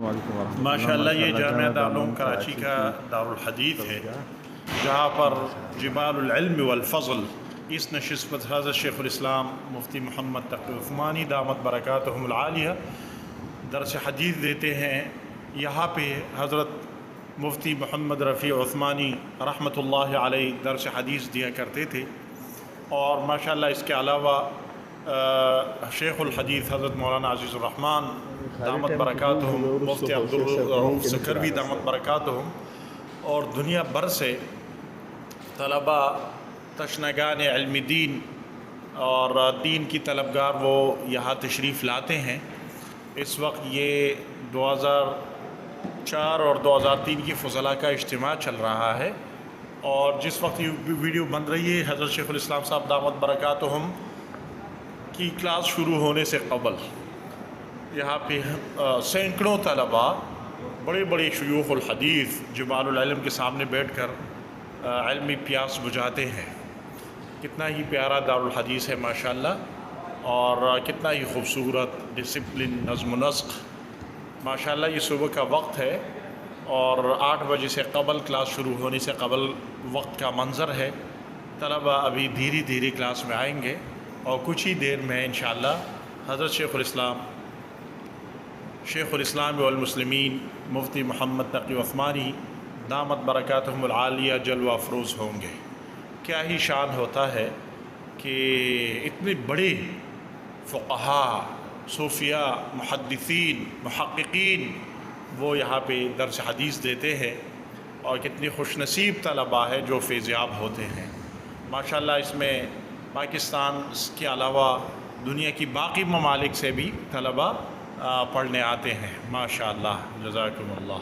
ماشاءاللہ یہ جامعہ دارالعلوم کراچی کا دارالحدیث ہے، جہاں پر جبال العلم والفضل اس نشست پر حضرت شیخ الاسلام مفتی محمد تقی عثمانی دامت برکاتہم العالیہ درس حدیث دیتے ہیں۔ یہاں پہ حضرت مفتی محمد رفیع عثمانی رحمۃ اللہ علیہ درس حدیث دیا کرتے تھے، اور ماشاءاللہ اس کے علاوہ شیخ الحدیث حضرت مولانا عزیز الرحمن دامت برکاتہم، مفتی عبدالرؤوف سکروی دامت برکاتہم، اور دنیا بھر سے طلباء تشنگان علم دین اور دین کی طلبگار وہ یہاں تشریف لاتے ہیں۔ اس وقت یہ 2004 اور 2003 کی فضلاء کا اجتماع چل رہا ہے، اور جس وقت یہ ویڈیو بن رہی ہے حضرت شیخ الاسلام صاحب دامت برکاتہم کی کلاس شروع ہونے سے قبل یہاں پہ سینکڑوں طلباء بڑے بڑے شیوخ الحدیث جبال العلم کے سامنے بیٹھ کر علمی پیاس بجھاتے ہیں۔ کتنا ہی پیارا دارالحدیث ہے ماشاءاللہ، اور کتنا ہی خوبصورت ڈسپلن، نظم و نسق۔ ماشاءاللہ یہ صبح کا وقت ہے، اور 8 بجے سے قبل کلاس شروع ہونے سے قبل وقت کا منظر ہے۔ طلباء ابھی دھیرے دھیرے کلاس میں آئیں گے، اور کچھ ہی دیر میں انشاءاللہ حضرت شیخ الاسلام والمسلمین مفتی محمد تقی عثمانی دامت برکاتہم العالیہ جلوہ افروز ہوں گے۔ کیا ہی شان ہوتا ہے کہ اتنے بڑے فقہاء، صوفیاء، محدثین، محققین وہ یہاں پہ درس حدیث دیتے ہیں، اور کتنی خوش نصیب طلباء ہے جو فیضیاب ہوتے ہیں۔ ماشاءاللہ اس میں پاکستان کے علاوہ دنیا کی باقی ممالک سے بھی طلباء پڑھنے آتے ہیں۔ ماشاءاللہ، جزاکم اللہ۔